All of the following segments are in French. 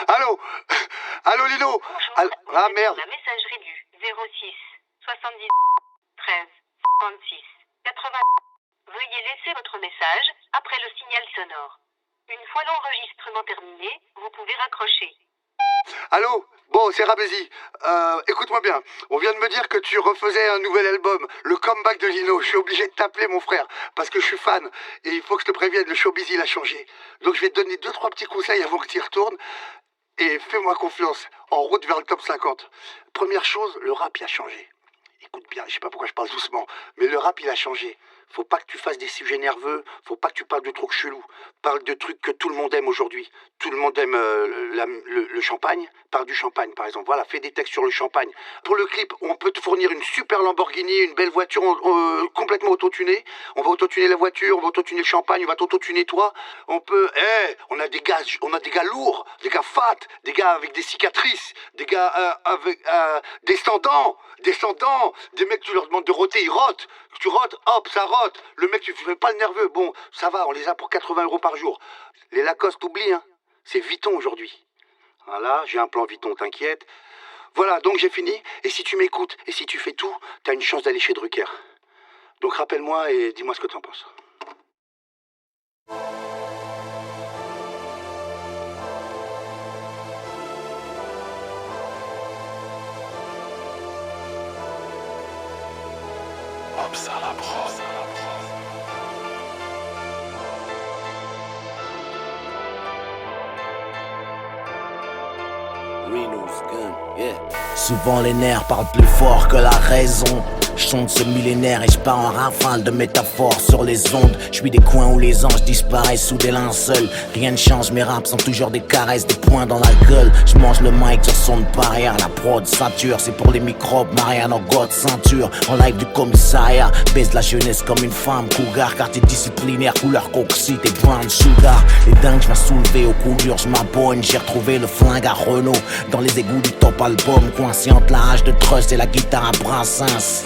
Allô? Allô Lino? Bonjour, Ah vous êtes merde. sur la messagerie du 06 70 13 56 80. Veuillez laisser votre message après le signal sonore. Une fois l'enregistrement terminé, vous pouvez raccrocher. Allô? Bon, c'est Rabesi. Écoute-moi bien. On vient de me dire que tu refaisais un nouvel album, le comeback de Lino. Je suis obligé de t'appeler, mon frère, parce que je suis fan. Et il faut que je te prévienne, le showbiz, il a changé. Donc je vais te donner 2-3 petits conseils avant que tu y retournes. Et fais-moi confiance, en route vers le top 50. Première chose, le rap, il a changé. Écoute bien, je sais pas pourquoi je parle doucement, mais le rap, il a changé. Faut pas que tu fasses des sujets nerveux, faut pas que tu parles de trucs chelous. Parle de trucs que tout le monde aime aujourd'hui. Tout le monde aime le champagne, parle du champagne par exemple. Voilà, fais des textes sur le champagne. Pour le clip, on peut te fournir une super Lamborghini, une belle voiture complètement autotunée. On va autotuner la voiture, on va autotuner le champagne, on va t'autotuner toi. On peut, on a des gars lourds, des gars fat, des gars avec des cicatrices, des gars avec descendants, des mecs tu leur demandes de roter, ils rotent. Tu rotes, hop, ça rote. Le mec, tu fais pas le nerveux. Bon, ça va, on les a pour 80 € par jour. Les Lacoste, oublie, hein. C'est Vuitton aujourd'hui. Voilà, j'ai un plan Vuitton, t'inquiète. Voilà, donc j'ai fini. Et si tu m'écoutes et si tu fais tout, t'as une chance d'aller chez Drucker. Donc rappelle-moi et dis-moi ce que t'en penses. Hop, ça la prend. Souvent les nerfs parlent plus fort que la raison. Je chante ce millénaire et je pars en rafale de métaphores sur les ondes. Je suis des coins où les anges disparaissent sous des linceuls. Rien ne change, mes raps sont toujours des caresses, des poings dans la gueule. Je mange le mic sur son barrière, la prod sature. C'est pour les microbes, Marianne en God ceinture. En live du commissariat, baise la jeunesse comme une femme. Cougar, quartier disciplinaire, couleur coxite et brown sugar. Les dingues, je viens soulever au coulures, je m'abonne. J'ai retrouvé le flingue à Renault dans les égouts du top album. Coincé entre la hache de trust et la guitare à Brassens.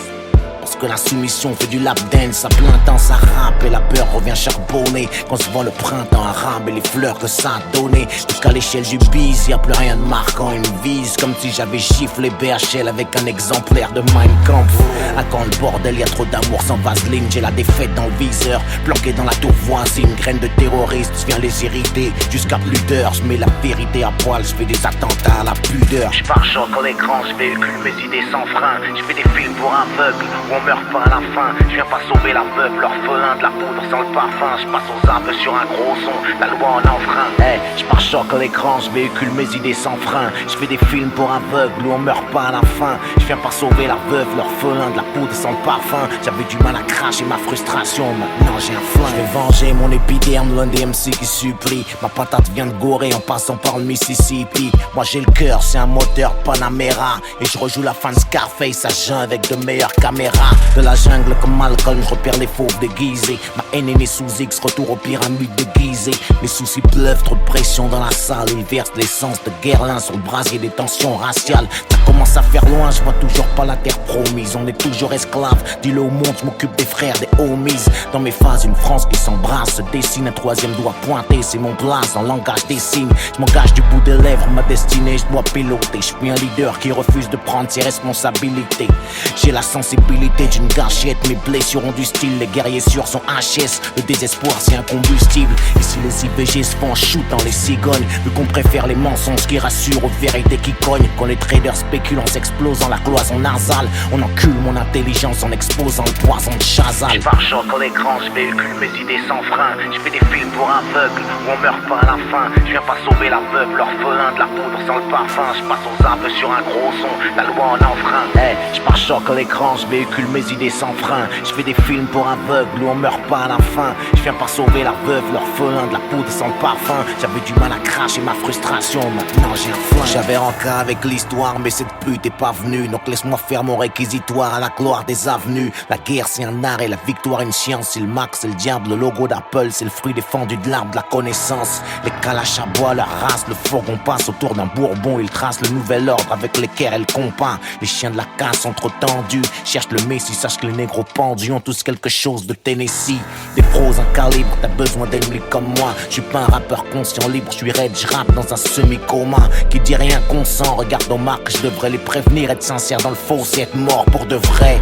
Parce que la soumission fait du lap dance à plein temps, ça rappe et la peur revient charbonner. Quand se voit le printemps arabe et les fleurs que ça a donné. Jusqu'à l'échelle du bise, y'a plus rien de marquant, une vise. Comme si j'avais giflé BHL avec un exemplaire de Mein Kampf. À quand le bordel, y'a trop d'amour sans vaseline. J'ai la défaite dans le viseur, planqué dans la tour voisine. Graine de terroriste, viens les irriter. Jusqu'à plus d'heures, j'mets la vérité à poil. J'fais des attentats à la pudeur. J'pars choc à l'écran, j'véhicule mes idées sans frein. J'fais des films pour aveugles. On meurt pas à la fin, je viens pas sauver la veuve, l'orphelin de la poudre sans le parfum. Je passe aux arbres sur un gros son, la loi en enfreint. Je pars choc à l'écran, je véhicule mes idées sans frein. Je fais des films pour aveugles où on meurt pas à la fin. Je viens pas sauver la veuve, l'orphelin de la poudre sans le parfum. J'avais du mal à cracher ma frustration, maintenant j'ai un flingue. Je vais venger mon épiderme, l'un des MC qui supplie. Ma patate vient de Gorée en passant par le Mississippi. Moi j'ai le cœur, c'est un moteur Panamera. Et je rejoue la fin de Scarface à jeun avec de meilleures caméras. De la jungle comme Malcolm, je repère les fauves déguisés. Ma haine est née sous X, retour aux pyramides déguisées. Les soucis pleuvent, trop de pression dans la salle. Ils versent l'essence de Guerlain sur le brasier des tensions raciales. Ça commence à faire loin, je vois toujours pas la terre promise. On est toujours esclaves, dis-le au monde, je m'occupe des frères, des homies. Dans mes phases, une France qui s'embrasse, se dessine un troisième doigt pointé. C'est mon place en langage des signes. Je m'engage du bout des lèvres, ma destinée, je dois piloter. Je suis un leader qui refuse de prendre ses responsabilités. J'ai la sensibilité d'une gâchette, mes blessures ont du style. Les guerriers sûrs sont HS, le désespoir c'est un combustible. Ici les IVG se font en shoot dans les cigognes. Vu qu'on préfère les mensonges qui rassurent aux vérités qui cognent. Quand les traders spéculent en s'explosant la cloison nasale. On encule mon intelligence en exposant le poison de Chazal. Je pars choc à l'écran, je véhicule mes idées sans frein. Je fais des films pour aveugles où on meurt pas à la fin. Je viens pas sauver la veuve, l'orphelin de la poudre sans le parfum. Je passe aux arbres sur un gros son, la loi en enfreint. Je pars choc à l'écran, je véhicule mes idées sans frein. Je fais des films pour aveugles où on meurt pas à la fin. Je viens pas sauver la veuve, l'orphelin de la poudre sans le parfum. J'avais du mal à cracher ma frustration, maintenant j'ai un flingue. J'avais rencard avec l'histoire, mais cette pute est pas venue. Donc laisse-moi faire mon réquisitoire à la gloire des avenues. La guerre c'est un art et la victoire une science. C'est le max, c'est le diable, le logo d'Apple. C'est le fruit défendu de l'arbre de la connaissance. Les calaches à bois, leur race, le fourgon passe autour d'un bourbon. Ils tracent le nouvel ordre avec l'équerre et le compas. Les chiens de la casse sont trop tendus, cherchent le Messi. Sache que les négros pendus ont tous quelque chose de Tennessee. Des pros en calibre, t'as besoin d'ennemis comme moi. Je suis pas un rappeur conscient libre, je suis raide, je rappe dans un semi-coma. Qui dit rien consent, regarde nos marques, je devrais les prévenir. Être sincère dans le faux, c'est être mort pour de vrai.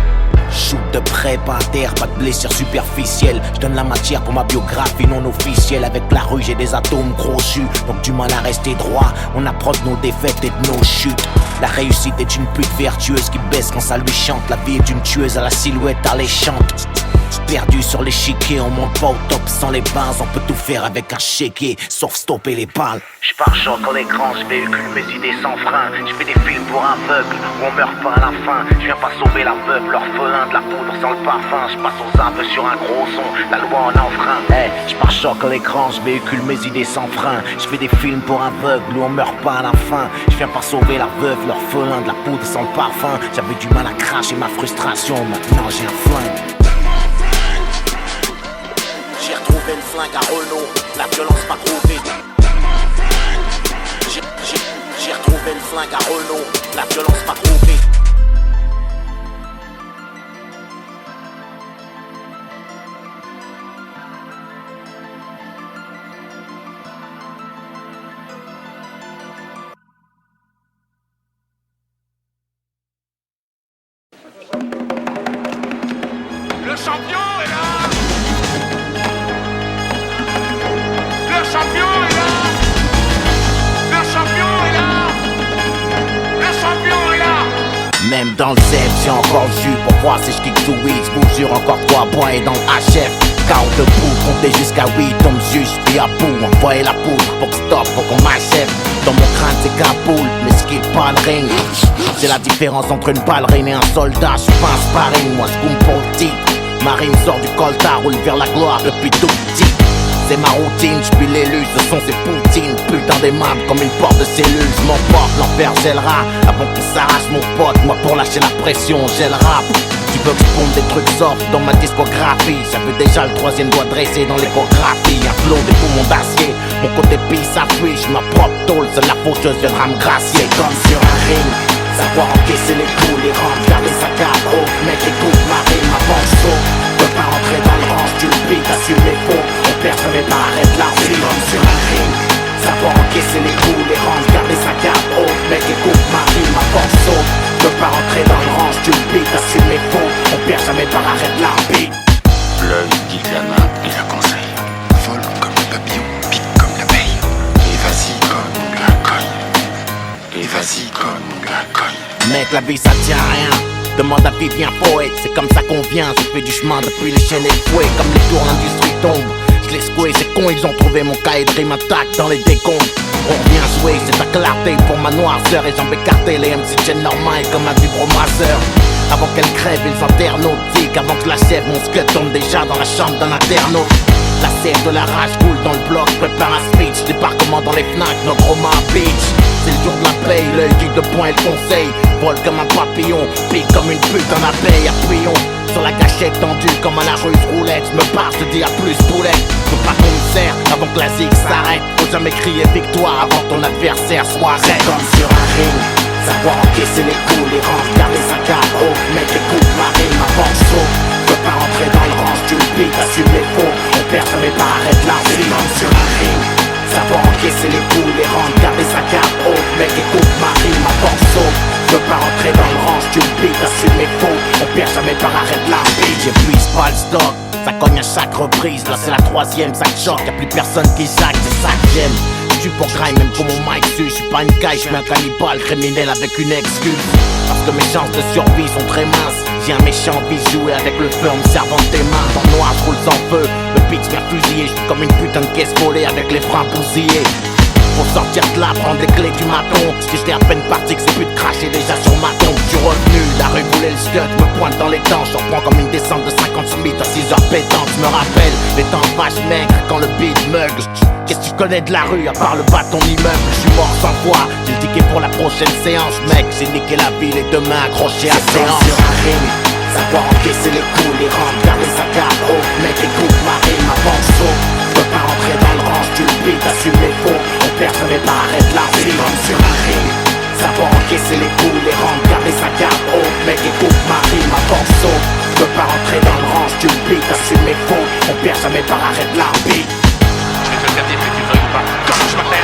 Shoot de près, pas à terre, pas de blessure superficielle. Je donne la matière pour ma biographie non officielle. Avec la rue j'ai des atomes crochus, donc du mal à rester droit. On approche nos défaites et de nos chutes. La réussite est une pute vertueuse qui baisse quand ça lui chante. La vie est une tueuse à la silhouette alléchante. Perdu sur l'échiquier, on monte pas au top sans les bases. On peut tout faire avec un chéquier, sauf stopper les balles. J'pars-choc en écran, j'véhicule mes idées sans frein. J'fais des films pour aveugles, où on meurt pas à la fin. J'viens pas sauver la veuve, l'orphelin, de la poudre sans le parfum. J'passe aux arbres sur un gros son, la loi en enfreint. Hey, j'pars-choc en écran, j'véhicule mes idées sans frein. J'fais des films pour aveugles, où on meurt pas à la fin. J'viens pas sauver la veuve, l'orphelin, de la poudre sans le parfum. J'avais du mal à cracher ma frustration, maintenant j'ai un flingue. J'ai retrouvé le flingue à Renault, la violence m'a trouvé. J'ai retrouvé le flingue à Renault, la violence m'a trouvé. Le champion est là. Le champion est là. Le champion est là. Le champion est là. Même dans le zèbre, j'ai encore le jus pour voir si je kick tout weed. J'bouge sur encore 3 points et dans le HF. Carreau de poudre, compter jusqu'à 8, tombe juste, puis à bout. Envoyer la poudre pour que stop, pour qu'on m'achève. Dans mon crâne c'est capoule, mais ce qui est pas le ring. C'est la différence entre une ballerine et un soldat. J'suis pas un sparring, moi j'coum pour le titre. Marine sort du coltard, roule vers la gloire depuis tout petit. C'est ma routine, j'pille l'élu, ce sont ces poutines. Putain d'aimable comme une porte de cellule. J'm'emporte, l'enfer gèlera avant qu'on s'arrache mon pote. Moi pour lâcher la pression, j'ai le rap. Tu veux que j'ponde des trucs soft dans ma discographie. J'avais déjà le 3e doigt dressé dans l'échographie. Un flot de poumons d'acier, mon côté pisse s'appuie. J'suis ma propre tôle, seule la faucheuse viendra me gracier. Comme sur un ring, savoir encaisser les coups, les rangs, garder sa carte haute. Mec écoute ma rime, ma pense saut. Peux pas rentrer dans le range, tu le piques, assume les faux. On perd jamais pas, arrête la vie. Comme sur un ring, savoir encaisser les coups, les rangs, garder sa carte haute. Mec écoute ma rime, ma pense saut. Peux pas rentrer dans le range, tu le piques, assume les faux. On perd jamais pas, arrête la vie. L'œil guide la main et la conseille. Vole comme le papillon, pique comme l'abeille. Et vas-y comme la cogne. Et vas-y comme la cogne. Mec, la vie ça tient à rien. Demande à Vivien Poète, c'est comme ça qu'on vient. J'ai fait du chemin depuis les chaînes et le fouet. Comme les tours, l'industrie tombe. Je l'ai secoué, c'est con, ils ont trouvé mon cahier de rime intact dans les décombres. On revient jouer, c'est ta clarté pour ma noirceur. Et jambes écartées, les MC tiennent leurs mains comme un vibromasseur. Avant qu'elle crève, ils internautiques. Avant que la sève, mon squelette tombe déjà dans la chambre d'un internaute. La sève de la rage coule dans le bloc, prépare un speech. Débarque comment dans les Fnac, notre Roma Beach. C'est le jour de la paye, l'œil guide de point et le conseil. Vole comme un papillon, pique comme une pute en abeille. Appuyons sur la gâchette tendue comme à la ruse roulette. J'me barre, je dis à plus boulette. Faut pas qu'on me serre avant que la zig s'arrête. Faut jamais crier victoire avant que ton adversaire soit raide. Comme sur un ring, savoir encaisser les coups, les rangs, garder sa carte haute. Mec écoute ma rime, ma force saut. Peux pas rentrer dans le range, tu le piques, assume les faux. On perd jamais pas, arrête la vie. Comme sur un ring, savoir encaisser les coups, les rangs, garder sa carte haute. Mec écoute ma rime, ma force saut. Peux pas rentrer dans le range, tu le piques, assume les faux. On perd jamais par arrête la vie. J'épuise pas le stock, ça cogne à chaque reprise. Là c'est la 3e, ça choque, y'a plus personne qui sac, c'est ça que j'aime. J'suis pour grind même pour mon mic dessus. J'suis pas une caille, j'suis un cannibale criminel avec une excuse. Parce que mes chances de survie sont très minces. J'ai un méchant vice, jouer avec le feu en me servant de tes mains. Dans le noir j'roule sans feu, le pitch vient fusiller. J'suis comme une putain de caisse volée avec les freins bousillés. Pour sortir de là, prendre les clés du maton. Si j'étais à peine parti que c'est plus de cracher déjà sur ma tombe. J'suis revenu, la rue voulait le scud, me pointe dans les temps. J'en prends comme une descente de 50 Smith à 6 heures pétantes. J'me rappelle les temps vaches maigres quand le beat meugle. Qu'est-ce que tu connais de la rue à part le bâton immeuble? J'suis mort sans foi, j'ai le ticket pour la prochaine séance. Mec, j'ai niqué la ville et demain accroché à séance. Sur un ring, savoir encaisser les coups, les rangs, garder sa carte haute. Mec écoute ma rime, ma force saut. Peux pas rentrer dans le range, tu le piques, assume les faux. On perd jamais pas, arrête la vie. Comme sur un ring, Savoir encaisser les coups, les rendre, garder sa garde haute. Mec écoute ma rime, ma force saute. Je peux pas rentrer dans le range, tu le beat, assume mes fautes. On perd jamais par arrêt de l'arbitre. Je vais te faire dire que tu veuilles ou pas. Comment je m'appelle?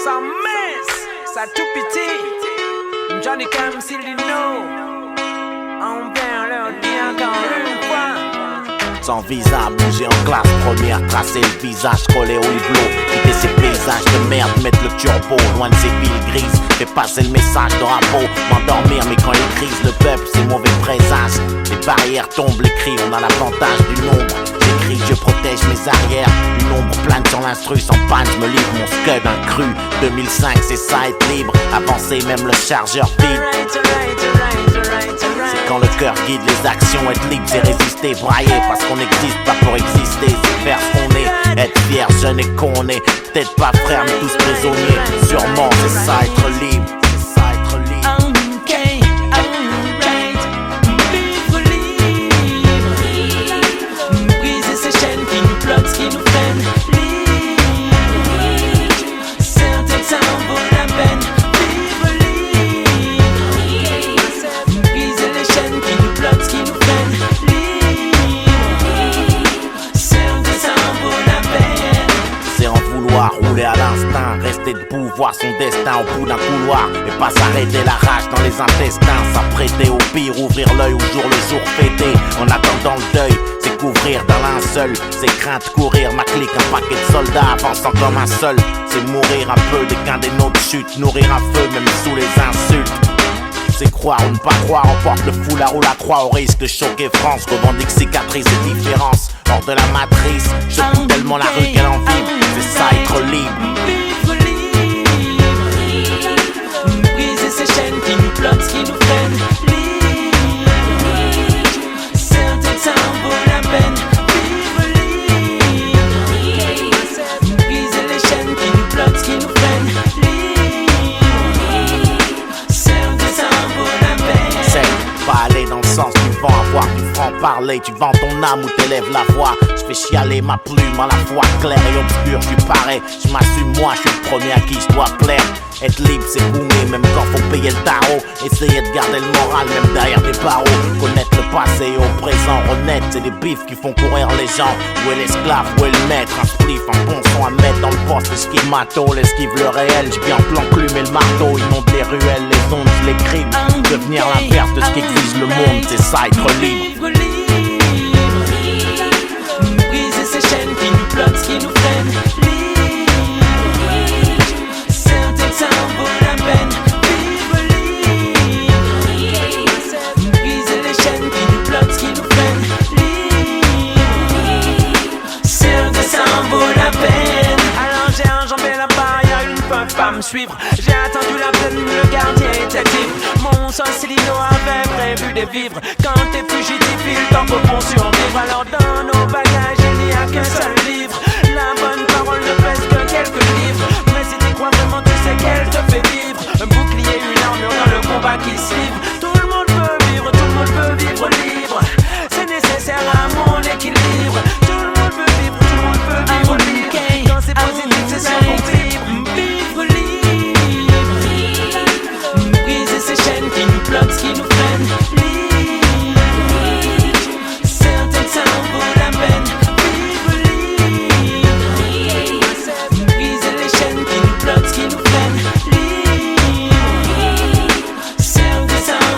Ça mince, ça tout petit. Johnny comme s'il dit non. On vient leur dire encore une fois. Sans visa, bouger en classe première, tracer le visage, coller au hublot, quitter ces paysages de merde, mettre le turbo loin de ces villes grises, fais passer le message de rapport, m'endormir mais quand il crise, le peuple c'est mauvais présage, les barrières tombent, les cris, on a l'avantage du nombre, j'écris, je protège mes arrières, une ombre plane sur l'instru, sans panne, je me livre mon scud un cru, 2005 c'est ça être libre, avancer même le chargeur vide. C'est quand le cœur guide les actions, être libre c'est résister, brailler parce qu'on n'existe pas pour exister, c'est faire ce qu'on est, être fier, jeune et qu'on est, peut-être pas frères mais tous prisonniers, sûrement c'est ça être libre, c'est ça être libre. Okay, alright, vivre libre, briser ces chaînes qui nous bloquent, qui nous freinent, libre, certains ça en vaut la peine, vivre libre, briser les chaînes qui nous bloquent, qui nous freinent, libre, certains ça en vaut la peine. C'est en vouloir rouler à l'instinct, rester debout, voir son destin au bout d'un couloir et pas s'arrêter la rage dans les intestins, s'apprêter au pire, ouvrir l'œil au jour le jour fêté, en attendant le deuil, c'est couvrir d'un linceul, c'est crainte courir, ma clique, un paquet de soldats avançant comme un seul, c'est mourir un peu dès qu'un des nôtres chute, nourrir un feu même sous les insultes. C'est croire ou ne pas croire, on porte le foulard ou la croix au risque de choquer France, revendique cicatrices et différences, hors de la matrice, je coupe tellement la rue qu'elle en vibre, c'est ça être libre. Vivre libre, briser ces chaînes qui nous bloquent, qui nous freinent, libre, certains ça en vaut la peine, vivre libre, briser les chaînes qui nous bloquent, qui nous freinent, libre, certains ça en vaut la peine. C'est pas aller dans le sens du vent, avoir du franc-parler, tu vends ton âme ou t'élèves la voix, je fais chialer ma plume à la fois claire et obscure, je parais, je m'assume moi, je suis le premier à qui je dois plaire. Être libre c'est boomer même quand faut payer le tarot, essayer de garder le moral même derrière des barreaux, connaître le passé et au présent, honnête c'est des bifs qui font courir les gens, où est l'esclave, où est le maître, un spliff, un bon son à mettre dans le poste, esquive mato, l'esquive le réel, j'ai bien plan plume et le marteau, inonde les ruelles, les ondes, les crimes, devenir l'inverse de ce qui exige le monde, c'est ça être libre. Vivre libre, briser ces chaînes qui nous bloquent, qui nous freinent, libre, certains ça en vaut la peine, vivre libre, briser les chaînes qui nous bloquent, qui nous freinent, libre, certains ça en vaut la peine. Alors j'ai enjambé la barrière, ils ne peuvent pas me suivre, j'ai attendu la peine, le gardien était libre, mon Sorcellino avait prévu de vivre. Quand t'es fugitif, il t'en faut pour survivre. Alors dans nos bagages, il n'y a qu'un seul livre. La bonne parole ne pèse que quelques livres, mais si tu crois vraiment, tu sais qu'elle te fait vivre. Un bouclier, une armure dans le combat qui se livre. Tout le monde peut vivre, tout le monde peut vivre libre. C'est nécessaire à mon équilibre. Tout le monde peut vivre, tout le monde peut vivre libre. Quand c'est positif, c'est sur mon libre. Vivre libre, briser ces chaînes qui nous bloquent, qui nous freinent, libre, certains ça en vaut la peine, vivre libre, briser les chaînes qui nous bloquent, qui nous freinent, libre, certains ça en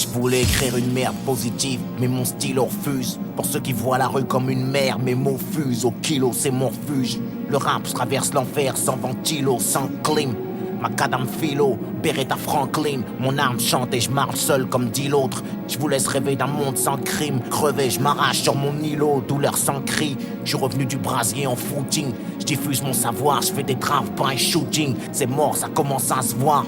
Je voulais écrire une merde positive, mais mon stylo refuse. Pour ceux qui voient la rue comme une mer, mes mots fusent. Au kilo, c'est mon refuge. Le rap traverse l'enfer sans ventilo, sans clim. Macadam philo, Beretta Franklin. Mon arme chante et je marche seul comme dit l'autre. Je vous laisse rêver d'un monde sans crime. Crevé, je m'arrache sur mon îlot, douleur sans cri. Je suis revenu du brasier en footing. Je diffuse mon savoir, je fais des traves, pas un shooting. C'est mort, ça commence à se voir.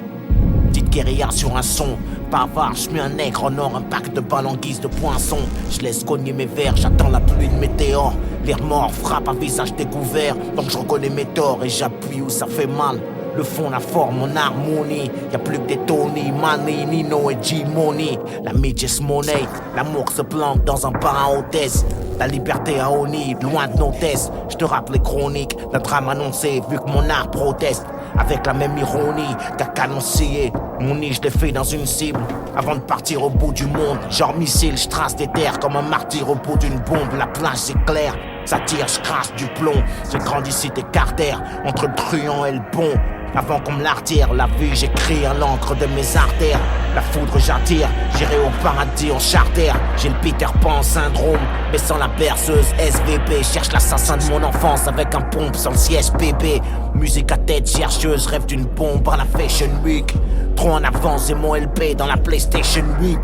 Petite guérilla sur un son, bavard, je suis un nègre en or, un pack de balles en guise de poinçon. Je laisse cogner mes verres, j'attends la pluie de météores. Les remords frappent un visage découvert, donc je reconnais mes torts et j'appuie où ça fait mal. Le fond, la forme, mon harmonie. Y'a plus que des Tony, Manny, Nino et G-Money. La midget's money, l'amour se planque dans un bar à hôtesse. La liberté à Oni, loin de nos tests. Je te rappelle les chroniques, notre âme annoncée, vu que mon art proteste. Avec la même ironie qu'à canoncier. Mon nid, je l'ai fait dans une cible. Avant de partir au bout du monde, genre missile, je trace des terres comme un martyr au bout d'une bombe. La plage c'est clair, ça tire, je crache du plomb. J'ai grandi cité Carter, entre le truand et le bon. Avant qu'on me l'artire, la vie j'écris à l'encre de mes artères. La foudre j'attire, j'irai au paradis en charter. J'ai le Peter Pan syndrome, mais sans la perceuse SVP. Cherche l'assassin de mon enfance avec un pompe sans le siège bébé. Musique à tête chercheuse, rêve d'une bombe à la Fashion Week. Trop en avance et mon LP dans la PlayStation 8.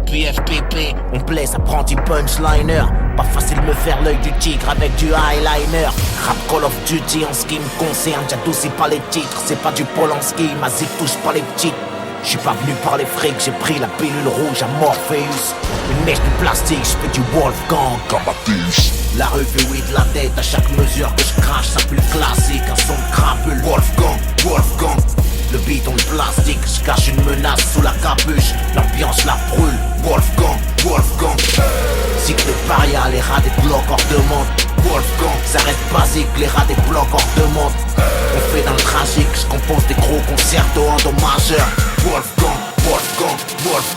PFPP, on blesse apprenti punchliner. Pas facile de me faire l'œil du tigre avec du eyeliner. Rap Call of Duty en ce qui me concerne, j'adoucis pas les titres. C'est pas du Polanski, ma zik touche pas les petites. J'suis pas venu par les frics, j'ai pris la pilule rouge à Morpheus. Une mèche de plastique, j'fais du Wolfgang Amadeus. La rue fait oui de la tête à chaque mesure que je crache, ça pue le classique, un son de crapule. Wolfgang. Le bidon de plastique, je cache une menace sous la capuche. L'ambiance la brûle, Wolfgang. Cycle de paria, les rats des blocs hors de monde. Wolfgang, ça reste basique, les rats des blocs hors de monde. On fait dans le tragique, je compose des gros concertos endommageurs. Wolfgang.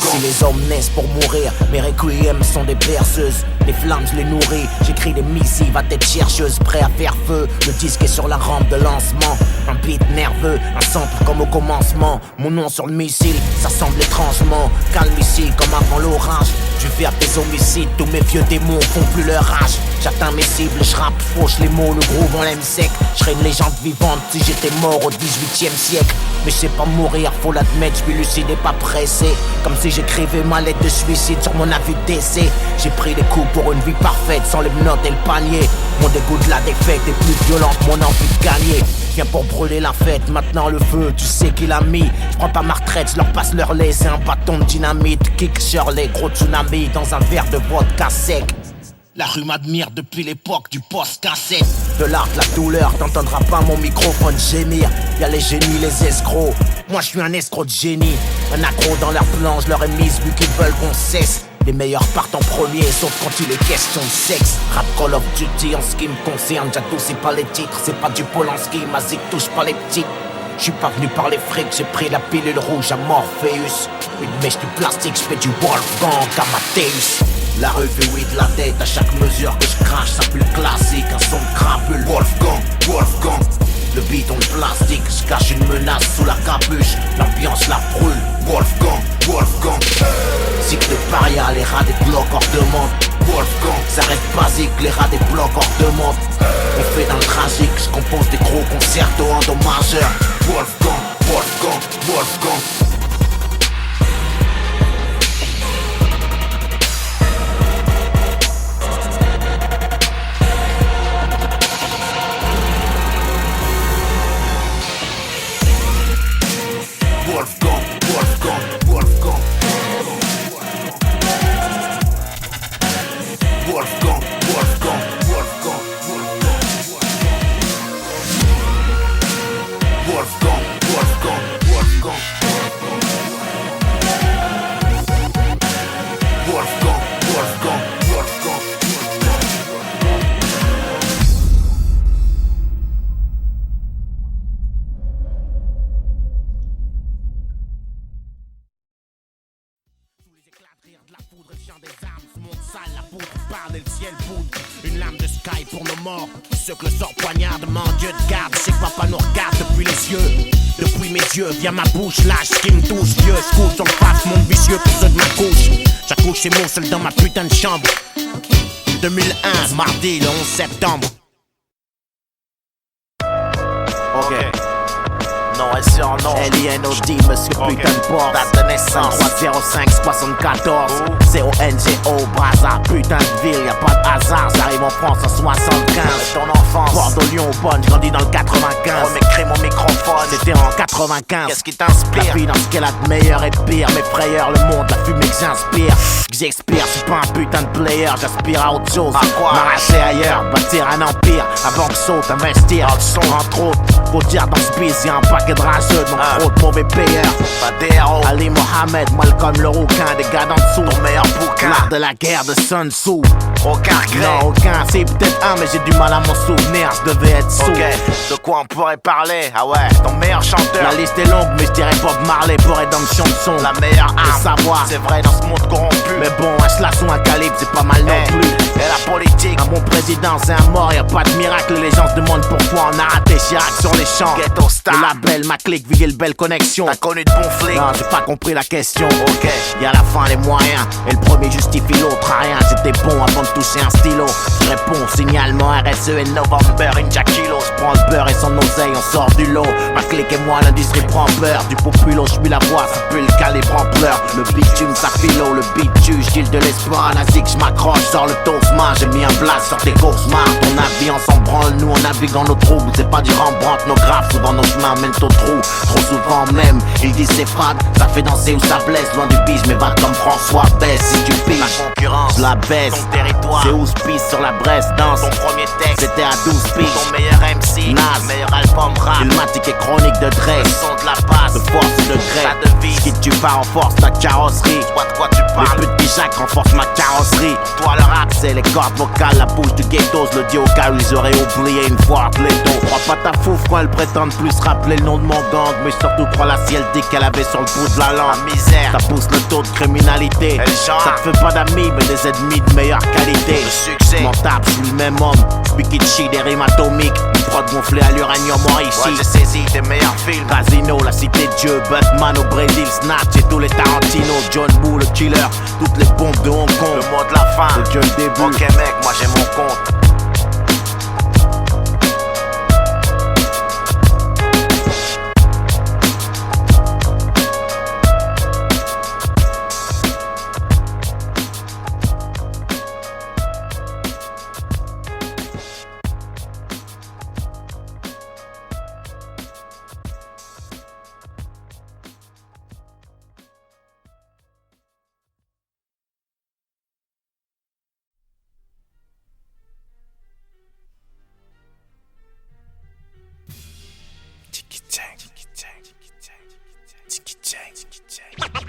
Si les hommes naissent pour mourir, mes requiem sont des berceuses. Les flammes je les nourris, j'écris des missives à tête chercheuse, prêt à faire feu. Le disque est sur la rampe de lancement. Un beat nerveux, un sample comme au commencement. Mon nom sur le missile, ça semble étrangement calme ici comme avant l'orage. Je fais à des homicides, tous mes vieux démons font plus leur rage. J'atteins mes cibles, je rappe, fauche les mots, le groove on l'aime sec. Je serais une légende vivante si j'étais mort au 18e siècle. Mais je sais pas mourir, faut l'admettre, je suis lucide et pas pressé. Comme si j'écrivais ma lettre de suicide sur mon avis de décès. J'ai pris des coups pour une vie parfaite, sans les menottes et le panier. Mon dégoût de la défaite est plus violent que mon envie de gagner. Viens pour brûler la fête, maintenant le feu, tu sais qui l'a mis. Je prends pas ma retraite, je leur passe leur lait, c'est un bâton de dynamite. Kick sur les gros tsunamis dans un verre de vodka sec. La rue m'admire depuis l'époque du post-cassette. De l'art, de la douleur, t'entendras pas mon microphone gémir. Y'a les génies, les escrocs. Moi je suis un escroc de génie. Un accro dans leur plan, je leur ai mise vu qu'ils veulent qu'on cesse. Les meilleurs partent en premier, sauf quand il est question de sexe. Rap Call of Duty en ce qui me concerne, j'adoucis pas les titres. C'est pas du Polanski, ma zik touche pas les petites. J'suis pas venu par les frics, j'ai pris la pilule rouge à Morpheus. Une mèche de plastique, j'fais du Wolfgang Amadeus. La rue fait oui de la tête à chaque mesure que je crache, ça pue le classique, un son de crapule. Wolfgang. Le bidon de plastique, je cache une menace sous la capuche. L'ambiance la brûle, Wolfgang. Cycle de paria, les rats des blocs hors de monde. Wolfgang, ça reste basique, les rats des blocs hors de monde. On fait dans le tragique, je compose des gros concertos endommageurs. Wolfgang. De la foudre, le chant des armes, ce monde sale, la poudre parle et le ciel poudre. une lame de sky pour nos morts. Ceux que le sort poignardement, Dieu te garde. Je sais que papa nous regarde depuis les yeux. Depuis mes yeux, via ma bouche, lâche ce qui me touche. Vieux, j'coule sur le face, monde vicieux pour ceux de ma couche. J'accouche chez moi seul dans ma putain de chambre. 2001, mardi, le 11 septembre. Ok. Non, elle surnom L-I-N-O-D, monsieur putain de porte. Date de naissance 30574 C-O-N-G-O, Brazza, putain de ville, y'a pas de hasard. J'arrive en France en 75. Ton enfance, Bordeaux, Lyon, Bonne, j'grandis dans le 95. Remets mon microphone, c'était en 95. Qu'est-ce qui t'inspire? La vie dans ce qu'elle a de meilleur et pire. Mes frayeurs, le monde, la fumée que j'inspire. Que j'expire, j'suis pas un putain de player. J'aspire à autre chose, m'arracher ailleurs, bâtir un empire. Avant que saute, investir, entre autres. Faut dire dans ce biz, y'a un paquet de rageux, donc trop de mauvais payeurs. Pas des héros. Ali Mohamed, Malcolm le rouquin, des gars d'en dessous. Ton meilleur bouquin, l'art de la guerre de Sun Tzu. Aucun regret. Non, aucun, c'est peut-être un, mais j'ai du mal à m'en souvenir, je devais être sous. Ok, de quoi on pourrait parler? Ah ouais, ton meilleur chanteur. La liste est longue, mais je dirais Bob Marley pour rédemption de son. La meilleure arme, savoir, c'est vrai dans ce monde corrompu. Mais bon, un slash ou un calibre, c'est pas mal non plus. Et la politique, un bon président, c'est un mort, y'a pas de miracle. Les gens se demandent pourquoi on a raté Chirac sur les champs. Ghetto Star, le label, ma clique, Vigil Belle Connexion. T'as connu de bons flics? Non, j'ai pas compris la question. Ok, y'a la fin les moyens, et le premier justifie l'autre à rien. J'étais bon avant de toucher un stylo. Je réponds, signalement RSE et November, Inja Kilo. J'prends le beurre et son oseille, on sort du lot. Ma clique et moi, l'industrie prend peur. Du populo, j'suis la voix, ça pue le calibre en pleurs. Le bitume, ça philo, le beat tue, j'gile de l'espoir. À la zig, j'm'accroche, sors le tosma. J'ai mis un blast sur tes cauchemars. Ton avis, on s'en branle, nous on navigue en nos troubles. C'est pas du Rembrandt, nos graphes, souvent nos chemins mènent au trou. Trop souvent même, ils disent c'est fade, ça fait danser ou ça blesse. Loin du bige, mais va comme François baisse. Si tu piges, la concurrence, la baisse. Ton territoire, c'est où se pisse sur la Bresse danse. Ton premier texte, c'était à 12 piges. Ton meilleur MC, Nas, meilleur album rap. Filmatique et chronique de Dre. Le son de la passe, de force et de gré. Ta devise, qui tu pars renforce ta carrosserie. Toi de quoi tu parles? Les petits Jacques renforcent ma carrosserie. Pour toi le rap, c'est les cordes vocales, la bouche du ghettos. Le dit au cas où ils auraient oublié une fois les dos. Crois pas ta fouf quand elle prétendent plus rappeler le nom de mon gang. Mais surtout crois la si elle dit qu'elle avait sur le bout de la langue. La misère, ça pousse le taux de criminalité. Ça te fait pas d'amis mais des ennemis de meilleure qualité. Le succès, mon tape, je suis le même homme. Speak it shit, des rimes atomiques. Une prod gonflée à l'uranium en ici. Ouais, j'ai saisi des meilleurs films. Casino, la cité de Dieu, Batman au Brésil, Snatch et tous les Tarantino. John Woo, le killer, toutes les bombes de Hong Kong. Le mot de la fin, c'est que le début. Ok mec, moi j'ai mon compte.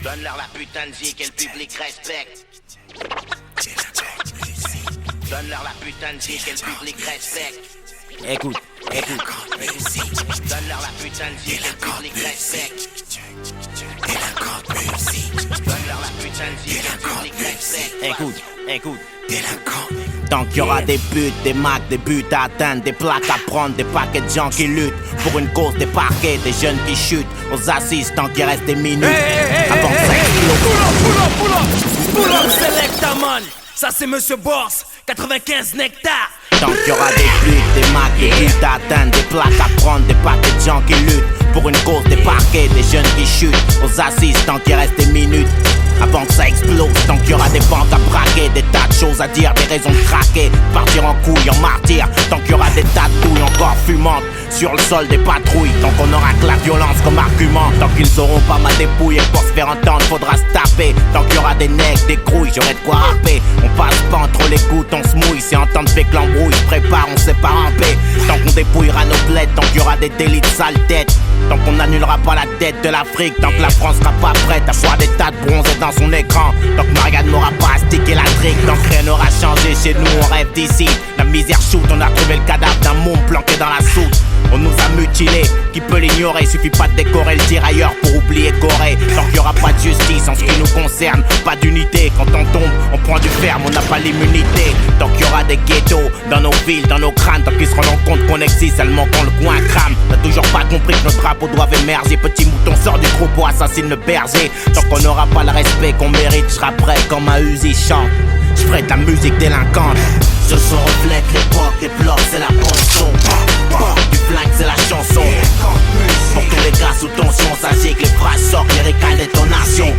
Donne-leur la putain de vie que le public respecte. Donne-leur la putain de vie que le public respecte. Écoute. Donne-leur la putain de vie que le public respecte. Donne-leur la putain de vie que le public respecte. Écoute. Tant qu'il y aura des buts, des macs, des buts à atteindre, des plaques à prendre, des paquets de gens qui luttent pour une cause, des parquets, des jeunes qui chutent aux assises tant qu'il reste des minutes. Avant que ça explose. Pull up, selecta man. Ça c'est Monsieur Boss, 95 nectar. Tant qu'il y aura des buts, des macs, des buts à atteindre, des plaques à prendre, des paquets de gens qui luttent pour une cause, des parquets, des jeunes qui chutent aux assises tant qu'il reste des minutes. Avant que ça explose, tant qu'il y aura des banques à braquer, des tas de choses à dire, des raisons de craquer, partir en couille, en martyr. Tant qu'il y aura des tas de couilles encore fumantes sur le sol des patrouilles, tant qu'on aura que la violence comme argument. Tant qu'ils sauront pas ma dépouille et pour se faire entendre faudra se taper. Tant qu'il y aura des nègres, des grouilles, j'aurai de quoi rapper. On passe pas entre les gouttes, on se mouille, c'est entendre fait que l'embrouille se prépare, on sait pas ramper. Tant qu'on dépouillera nos bleds, tant qu'il y aura des délits de sale tête. Tant qu'on n'annulera pas la dette de l'Afrique, tant que la France sera pas prête à voir des tas de bronzés dans son écran. Tant que Marianne n'aura pas astiqué la trique, tant que rien n'aura changé chez nous, on rêve d'ici. La misère shoot, on a trouvé le cadavre d'un môme planqué dans la soute. On nous a mutés mutilé. Qui peut l'ignorer, suffit pas de décorer le tirailleur pour oublier Corée. Tant qu'il y aura pas de justice en ce qui nous concerne, pas d'unité. Quand on tombe, on prend du ferme, on n'a pas l'immunité. Tant qu'il y aura des ghettos dans nos villes, dans nos crânes, tant qu'ils se rendront compte qu'on existe seulement quand le coin crame. T'as toujours pas compris que nos drapeaux doivent émerger. Petit mouton sort du troupeau, assassine le berger. Tant qu'on n'aura pas le respect qu'on mérite, je serai prêt quand ma Uzi chante. Je ferai de la musique délinquante. Ce son reflète l'époque, les blocs c'est la ponçon. Du flingue c'est la chanson. Pour tous les gars sous tension, sachez que les phrases sortent, les récales détonation.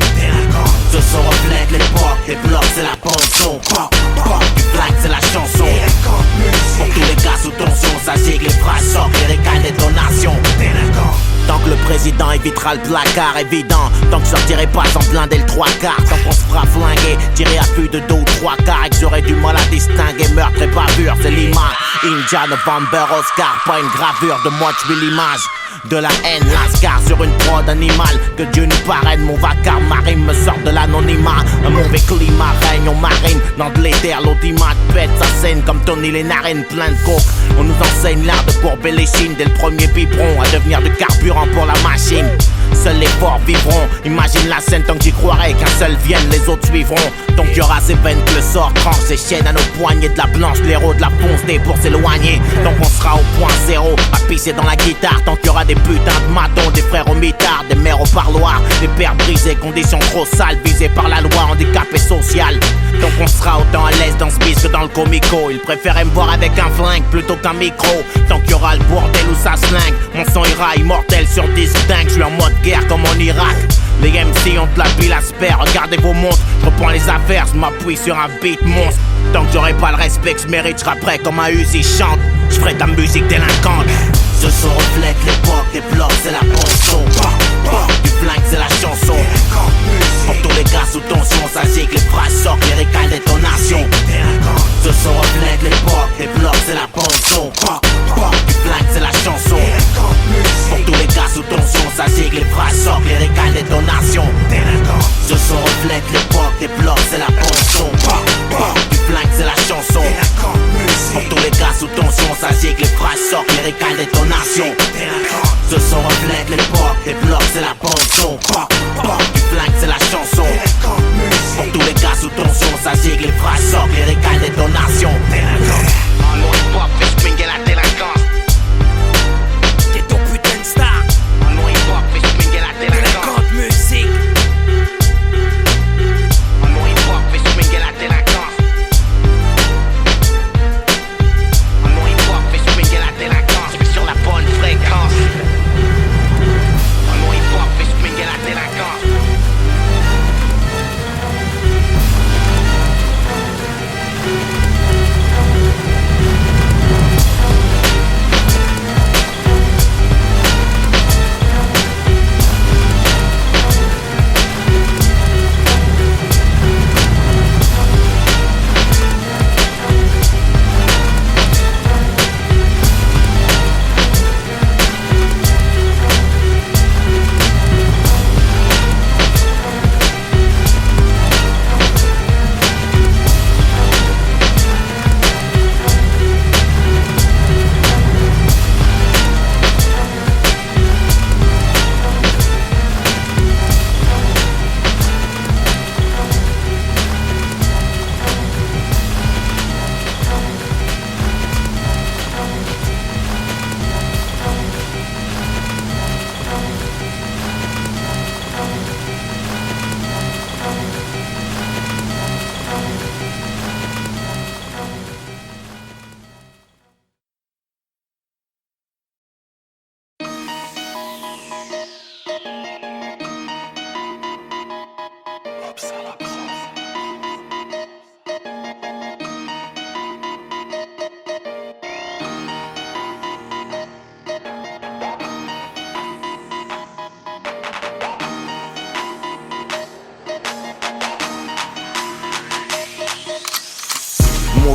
Ce son reflète l'époque, les blocs c'est la ponçon. Du flingue c'est la chanson. Pour tous les gars sous tension, sachez que les phrases sortent, les récales détonation. Tant que le président évitera le placard évident, tant que je sortirai pas sans blinder le 3 quarts, tant qu'on se fera flinguer, tirer à vue de 2 ou 3 quarts, et que j'aurai du mal à distinguer meurtre et bavure, c'est l'image. India, November, Oscar, pas une gravure de moi, je vis l'image de la haine, lascar sur une prod animale. Que Dieu nous parraine, mon vacarme marine me sort de l'anonymat. Un mauvais climat règne, on marine dans de l'éther, l'audimat pète sa scène comme Tony les narines plein de coke. On nous enseigne l'art de courber les chines dès le premier biberon, à devenir du carburant pour la machine. Seuls les forts vivront, imagine la scène tant que j'y croirai, qu'un seul vienne, les autres suivront. Donc y aura ces veines que le sort tranche, ces chaînes à nos poignets, de la blanche, l'héros de la ponce D pour s'éloigner. Donc on sera au point zéro, à pisser dans la guitare. Tant qu'il y aura des putains de matons, des frères au mitard, des mères au parloir, des pères brisés, conditions trop sales, visées par la loi, handicapé social. Donc on sera autant à l'aise dans ce bis que dans le comico. Ils préféraient me voir avec un flingue plutôt qu'un micro. Tant qu'il y aura le bordel où ça slingue, mon sang ira immortel sur disque dingue. Je suis en mode guerre comme en Irak. Les MC ont de la bile à se faire, regardez vos montres. Je reprends les affaires, je m'appuie sur un beat monstre. Tant que j'aurai pas le respect que je mérite, je serai prêt comme un Uzi chante. Je ferai de la musique délinquante. Ce son reflète l'époque, les blocs c'est la ponçon. Du flingue c'est la chanson. Pour tous les gars sous tension, sachez que les phrases sortent, les récales détonation. Ce son reflète l'époque, les blocs c'est la ponçon. Du flingue c'est la chanson. Pour tous les gars sous tension, sachez que les phrases sortent, les récales détonation. Ce son reflète l'époque, les blocs c'est la ponçon. Du flingue c'est la chanson. Pour tous les gars sous tension, sachez que les phrases sortent, les récales détonation. Ce son reflète l'époque, les blocs c'est la ponçon. Du flingue c'est la chanson. Pour tous les gars sous tension, sachez que les phrases sortent, les récales détonation. Mon hip-hop fait swinguer la délinquance. T'es ton putain de star. Mon hip-hop fait swinguer la délinquance. Musique. Mon hip-hop fait swinguer la délinquance. Mon hip-hop fait swinguer la délinquance. Sur la bonne fréquence. Mon hip-hop fait swinguer la délinquance.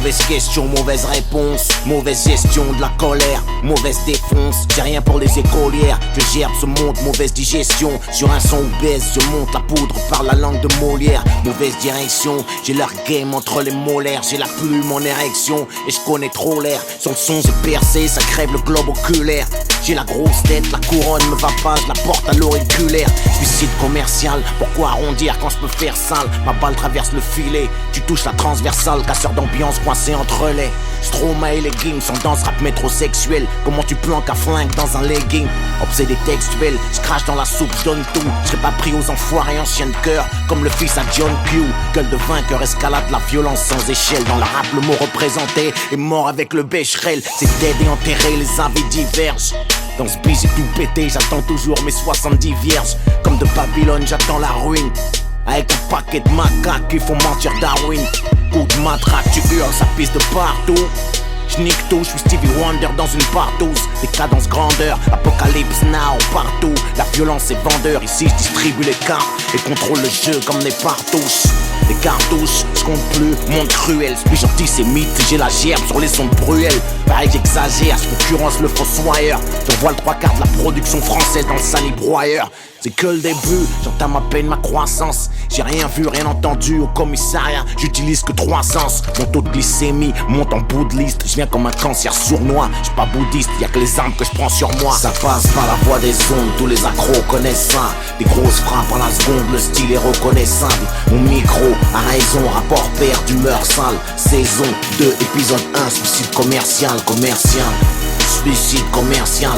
Mauvaise question, mauvaise réponse. Mauvaise gestion de la colère, mauvaise défonce. J'ai rien pour les écolières, je gerbe ce monde, mauvaise digestion. Sur un son baisse, je monte la poudre par la langue de Molière. Mauvaise direction, j'ai leur game entre les molaires. J'ai la plume en érection et je connais trop l'air. Sur le son j'ai percé, ça crève le globe oculaire. J'ai la grosse tête, la couronne me va pas, je la porte à l'auriculaire. Suicide commercial, pourquoi arrondir quand je peux faire sale? Ma balle traverse le filet, tu touches la transversale. Casseur d'ambiance coincé entre les Stroma et leggings, sans danse rap métrosexuel. Comment tu planques à flingue dans un legging? Obsédé textuel, je crache dans la soupe, je donne tout. Je serai pas pris aux enfoirés anciens de cœur, comme le fils à John Q. Gueule de vainqueur, escalade la violence sans échelle. Dans le rap le mot représenté est mort avec le bécherel. C'est dead et enterré, les avis divergent. Dans ce bis j'ai tout pété, j'attends toujours mes 70 vierges. Comme de Babylone, j'attends la ruine. Avec un paquet de macaques qui font mentir Darwin. Coup de matraque, tu hurles, ça pisse de partout. J'nique tout, j'suis Stevie Wonder dans une partouze. Décadence grandeur, apocalypse now partout. La violence est vendeur, ici j'distribue les cartes et contrôle le jeu comme des partouches. Les cartouches, j'compte plus, monde cruel. J'suis antisémite, j'ai la gerbe sur les sons de Bruel. Pareil j'exagère, j'concurrence le fossoyeur. J'envoie le 3/4 de la production française dans le salibroyeur. C'est que le début, j'entame à peine ma croissance. J'ai rien vu, rien entendu au commissariat. J'utilise que 3 sens. Mon taux de glycémie monte en bout de liste. Je viens comme un cancer sournois. J'suis pas bouddhiste, y'a que les armes que je prends sur moi. Ça passe par la voie des ondes, tous les accros connaissent ça. Des grosses frappes à la seconde, le style est reconnaissable. Mon micro a raison, rapport père d'humeur sale. Saison 2, épisode 1, suicide commercial. Suicide commercial,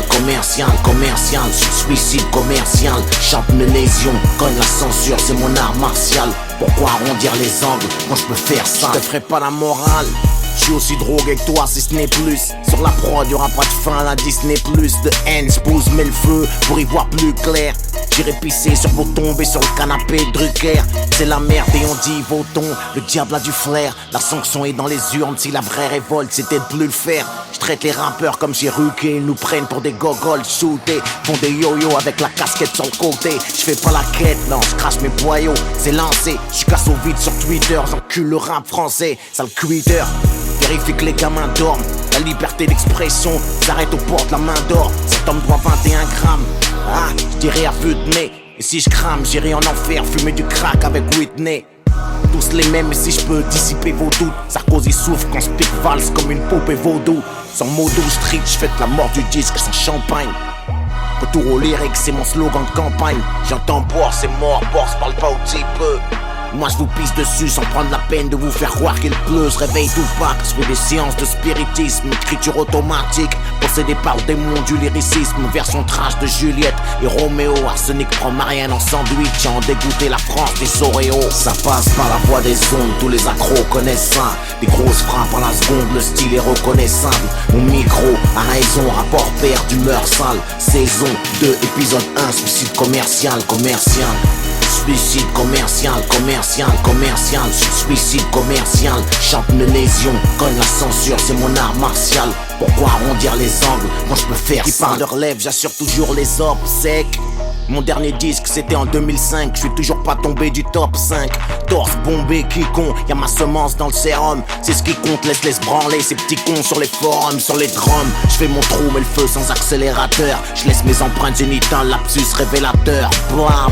suicide commercial. Chante mes lésions, cogne la censure, c'est mon art martial. Pourquoi arrondir les angles quand je peux faire ça? Je te ferai pas la morale. Je suis aussi drogué que toi si ce n'est plus. Sur la prod y'aura pas de fin à la Disney+. De haine j'pose mais le feu pour y voir plus clair. J'irai pisser sur vos tombes et sur le canapé de Drucker. C'est la merde et on dit votons. Le diable a du flair. La sanction est dans les urnes. Si la vraie révolte c'était de plus le faire. Je traite les rappeurs comme j'ai ruqué. Ils nous prennent pour des gogoles shootés. Font des yo-yo avec la casquette sur le côté. Je fais pas la quête, non, je crache mes boyaux. C'est lancé, je casse au vide sur Twitter. J'encule le rap français, sale quitter. Vérifie que les gamins dorment. La liberté d'expression s'arrête aux portes, la main d'or. Cet homme doit 21 grammes. Ah, je dirais à vue de nez. Et si je crame, j'irai en enfer fumer du crack avec Whitney. Tous les mêmes, et si je peux dissiper vos doutes. Sarkozy souffre quand je pique valse comme une poupée vaudou. Sans modo street, je fête la mort du disque sans champagne. Retour au lyrique, c'est mon slogan de campagne. J'entends boire, c'est mort, Bourse parle pas au petit peu. Moi je vous pisse dessus sans prendre la peine de vous faire croire qu'il pleut. Je réveille tout pas, je fais des séances de spiritisme. Écriture automatique, possédé par le démon du lyricisme. Version trash de Juliette et Roméo. Arsenic prend Marianne en sandwich, en dégoûté la France des Oreos. Ça passe par la voie des ondes, tous les accros connaissent ça. Des grosses frappes à la seconde, le style est reconnaissable. Mon micro a raison, rapport père d'humeur sale. Saison 2, épisode 1, suicide commercial. Suicide commercial, suicide commercial. Chante mes lésions, cogne la censure, c'est mon art martial. Pourquoi arrondir les angles quand je peux faire ça? Qui parle de relève, j'assure toujours les orbes secs. Mon dernier disque c'était en 2005, je suis toujours pas tombé du top 5. Torse bombé, qui con, y'a ma semence dans le sérum. C'est ce qui compte, laisse branler ces petits cons sur les forums, sur les drums. Je fais mon trou mais le feu sans accélérateur. Je laisse mes empreintes génitales, lapsus révélateur. Bois,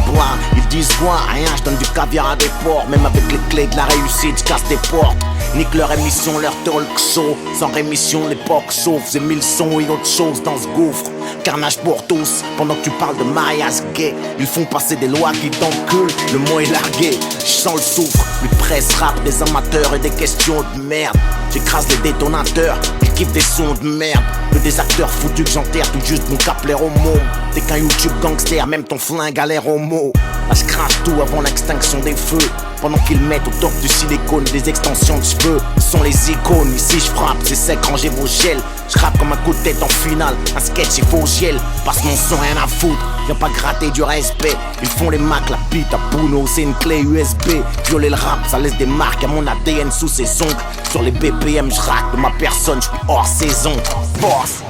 ils disent quoi? Rien, je donne du caviar à des porcs. Même avec les clés de la réussite, je casse des portes. Nique leur émission, leur talk show. Sans rémission, l'époque chauffe. J'ai 1000 sons et autre chose dans ce gouffre. Carnage pour tous, pendant que tu parles de mariage gay. Ils font passer des lois qui t'enculent, le mot est largué. Je sens le soufre, les presse rap, des amateurs et des questions de merde. J'écrase les détonateurs, ils kiffent des sons de merde. Que des acteurs foutus que j'enterre tout juste mon capler au mot. T'es qu'un YouTube gangster, même ton flingue a l'air homo. Là je crache tout avant l'extinction des feux. Pendant qu'ils mettent au top du silicone des extensions de cheveux. Ce sont les icônes, ici je frappe, c'est sec, rangez vos gels. Je rappe comme un coup de tête en finale, un sketch il faut gel. Passe mon son, rien à foutre, viens pas gratter du respect. Ils font les macs, la bite à Puno, c'est une clé USB. Violer le rap, ça laisse des marques à mon ADN sous ses ongles. Sur les BPM, je rack de ma personne, je suis hors saison. Boss.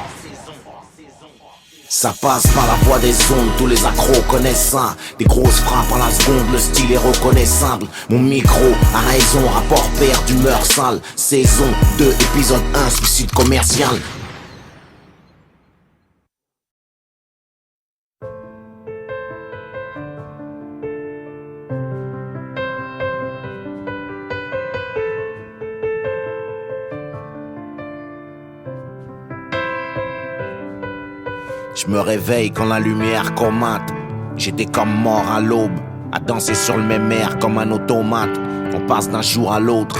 Ça passe par la voie des ondes, tous les accros connaissent ça. Des grosses frappes à la seconde, le style est reconnaissable. Mon micro a raison, rapport père d'humeur sale. Saison 2, épisode 1, suicide commercial. Je me réveille quand la lumière comate. J'étais comme mort à l'aube, à danser sur le même air comme un automate. On passe d'un jour à l'autre,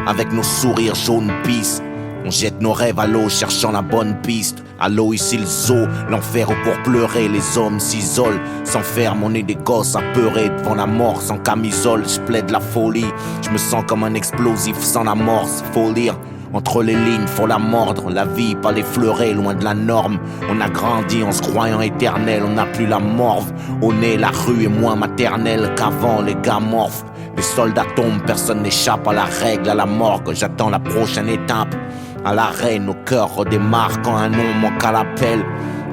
avec nos sourires jaunes pisse. On jette nos rêves à l'eau, cherchant la bonne piste. À l'eau ici le zoo, l'enfer où pour pleurer les hommes s'isolent. S'enferment, on est des gosses apeurés devant la mort sans camisole. Je plaide la folie, je me sens comme un explosif sans l'amorce. Faut lire entre les lignes, faut la mordre. La vie, pas l'effleurer, loin de la norme. On a grandi en se croyant éternel, on n'a plus la morve. Au nez, la rue est moins maternelle qu'avant, les gars morphes. Les soldats tombent, personne n'échappe à la règle, à la morgue. J'attends la prochaine étape. À l'arrêt, nos cœurs redémarrent quand un nom manque à l'appel.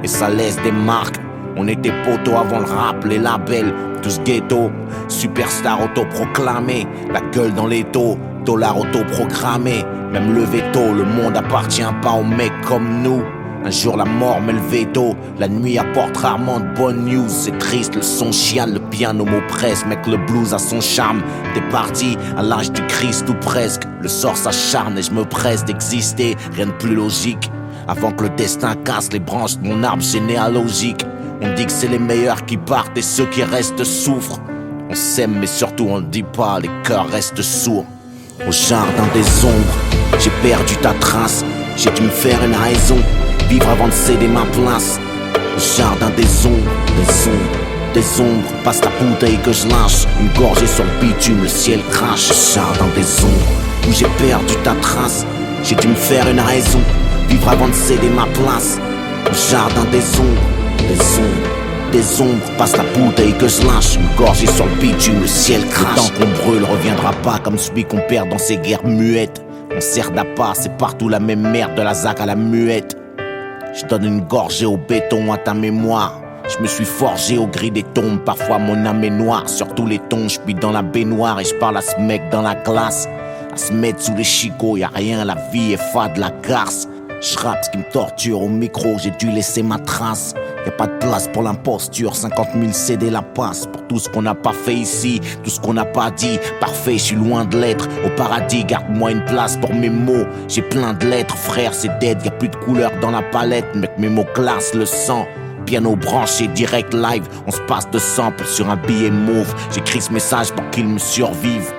Et ça laisse des marques. On était poteaux avant le rap, les labels, tous ghetto. Superstar autoproclamé, la gueule dans les taux. Dollar autoprogrammé, même le veto. Le monde appartient pas aux mecs comme nous. Un jour la mort met le veto. La nuit apporte rarement de bonnes news. C'est triste, le son chiale, le piano m'oppresse. Mec, le blues a son charme. T'es parti à l'âge du Christ ou presque. Le sort s'acharne et je me presse d'exister. Rien de plus logique. Avant que le destin casse les branches de mon arbre généalogique. On dit que c'est les meilleurs qui partent et ceux qui restent souffrent. On s'aime mais surtout on le dit pas, les cœurs restent sourds. Au jardin des ombres, j'ai perdu ta trace. J'ai dû me faire une raison, vivre avant de céder ma place. Au jardin des ombres, des ombres, passe la bouteille que je lâche. Une gorgée sur le bitume, le ciel crache. Au jardin des ombres, où j'ai perdu ta trace. J'ai dû me faire une raison, vivre avant de céder ma place. Au jardin des ombres, passe la bouteille que je lâche. Une gorgée sur le bitume, le ciel crache. Le temps qu'on brûle reviendra pas comme celui qu'on perd dans ces guerres muettes. On sert d'appât, c'est partout la même merde, de la zac à la muette. Je donne une gorgée au béton à ta mémoire. Je me suis forgé au gris des tombes, parfois mon âme est noire. Sur tous les tons, je suis dans la baignoire et je parle à ce mec dans la glace. À se mettre sous les chicots, y'a rien, la vie est fade, la garce. Je rappe ce qui me torture au micro, j'ai dû laisser ma trace. Y'a pas de place pour l'imposture, 50 000 CD la passe. Pour tout ce qu'on n'a pas fait ici, tout ce qu'on n'a pas dit. Parfait, je suis loin de l'être. Au paradis, garde-moi une place pour mes mots. J'ai plein de lettres, frère, c'est dead. Y'a plus de couleur dans la palette, mec, mes mots glacent le sang. Piano branché, direct live, on se passe de sample sur un billet mauve. J'écris ce message pour qu'il me survive.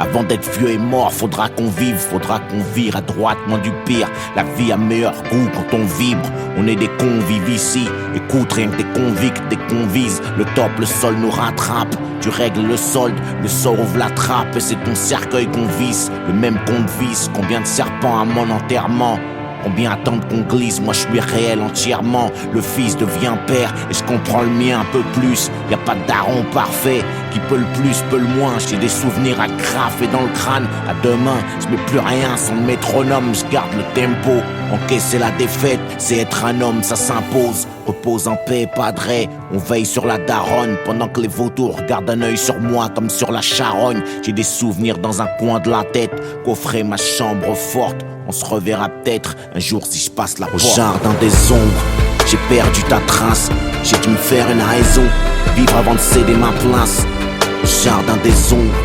Avant d'être vieux et mort, faudra qu'on vive, faudra qu'on vire à droite, moins du pire. La vie a meilleur goût quand on vibre. On est des convives ici. Écoute, rien que des convicts, des convises. Le top, le sol nous rattrape. Tu règles le solde, le sort ouvre la trappe. Et c'est ton cercueil qu'on visse, le même compte visse. Combien de serpents à mon enterrement? Combien attendent qu'on glisse? Moi je suis réel entièrement. Le fils devient père et je comprends le mien un peu plus. Y a pas de daron parfait qui peut le plus, peut le moins. J'ai des souvenirs à graffer dans le crâne. À demain, je mets plus rien sans le métronome. Je garde le tempo. Encaisser la défaite, c'est être un homme, ça s'impose. Repose en paix, padré. On veille sur la daronne pendant que les vautours regardent un œil sur moi comme sur la charogne. J'ai des souvenirs dans un coin de la tête. Coffrer ma chambre forte. On se reverra peut-être un jour si je passe la porte. Au jardin des ombres, j'ai perdu ta trace. J'ai dû me faire une raison, vivre avant de céder ma place. Au jardin des ombres,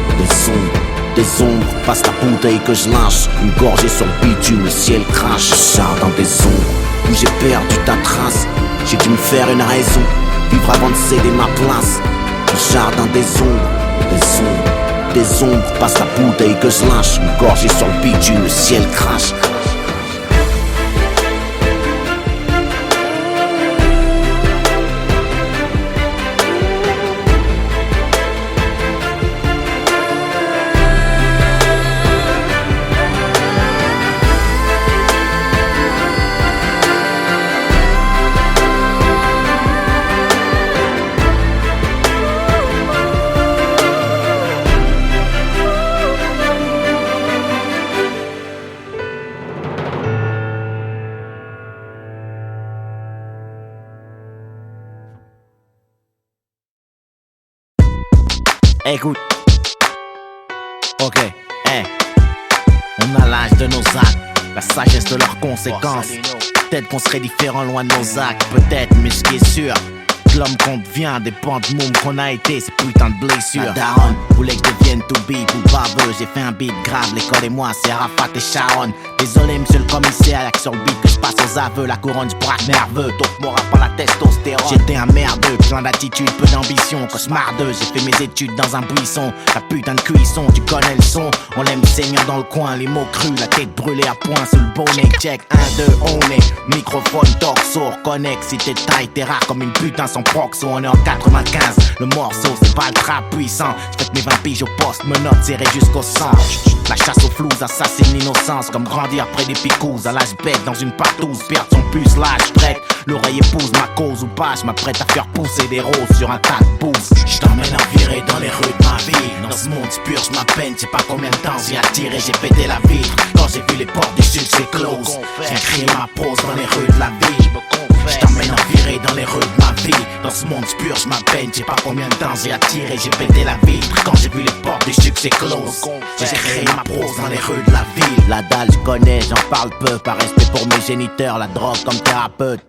des ombres, passe la bouteille que je lâche. Une gorgée sur le bitume, le ciel crache. Au jardin des ombres, où j'ai perdu ta trace. J'ai dû me faire une raison, vivre avant de céder ma place. Au jardin des ombres, passe la bouteille que je lâche. Une gorgée sur le bitume, le ciel crache. Écoute. Ok, on a l'âge de nos actes, la sagesse de leurs conséquences. Peut-être qu'on serait différent loin de nos actes, peut-être, mais ce qui est sûr, l'homme qu'on devient dépend du môme qu'on a été, ces putains de blessures. La daronne voulait que je devienne tout beat ou baveux. J'ai fait un beat grave, l'école et moi, c'est Arafat et Sharon. Désolé, monsieur le commissaire, y'a que sur le beat que je passe aux aveux. La couronne du braque nerveux, donc mon rap par la testostérone. J'étais un merdeux, plein d'attitude, peu d'ambition, cauchemardeux. J'ai fait mes études dans un buisson, la putain de cuisson, tu connais le son. On l'aime saignant dans le coin, les mots crus, la tête brûlée à point sous le bonnet. Check, 1, 2, on est microphone, torso, connect. Si t'es taille, t'es rare comme une putain sans proxo. On est en 95, le morceau c'est pas le trap puissant. J'fais mes 20 piges au poste, menottes serrées jusqu'au sang. La chasse aux flous assassine l'innocence, comme grandir près des picous. À l'âge bête dans une partouze, perdre son puce l'âge prête. L'oreille épouse ma cause ou pas, j'm'apprête à faire pousser des roses sur un tas de pouces. J't'emmène à virer dans les rues de ma vie. Dans ce monde purge ma peine, sais pas combien de temps j'y attiré, j'ai pété la vitre. Quand j'ai vu les portes du succès close, j'ai crié ma pause dans les rues de la vie. J't'emmène à virer dans les rues de ma vie. Dans ce monde purge ma peine, sais pas combien de temps j'ai attiré, j'ai pété la vitre. Quand j'ai vu les portes du succès close, j'ai créé ma prose dans les rues de la ville. La dalle je connais, j'en parle peu, par respect pour mes géniteurs, la drogue comme thérapeute.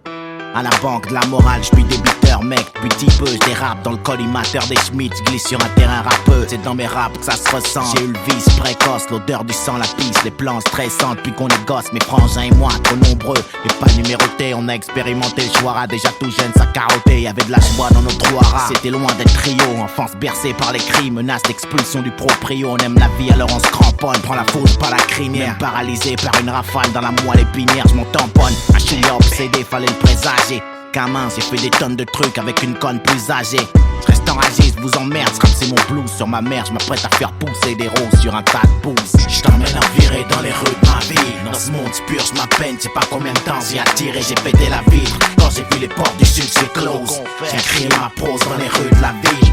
À la banque de la morale, j'suis débuteur mec, depuis petit peu j'dérape dans le collimateur des Schmitt, j'glisse sur un terrain rappeux, c'est dans mes raps que ça se ressent. J'ai eu le vice précoce, l'odeur du sang, la pisse, les plans stressants depuis qu'on est gosse, mes frangins et moi trop nombreux, et pas numérotés, on a expérimenté le choix, déjà tout jeune ça carottait, y'avait de la joie dans nos trous à rats. C'était loin d'être trio, enfance bercée par les cris, menace d'expulsion du proprio, on aime la vie alors on se cramponne, prend la foudre par la crinière, même paralysé par une rafale dans la moelle épinière, j'm'en tamponne, un chouïa obsédé, fallait le présager. Gamin, j'ai fait des tonnes de trucs avec une conne plus âgée. Je reste enragé, je vous emmerde, comme c'est mon blues sur ma mère, je m'apprête à faire pousser des roses sur un tas de pouces. Je t'emmène à virer dans les rues de ma vie. Dans ce monde purge ma peine, sais pas combien de temps j'ai attiré, j'ai pété la vitre. Quand j'ai vu les portes du succès close, j'ai crié ma prose dans les rues de la vie.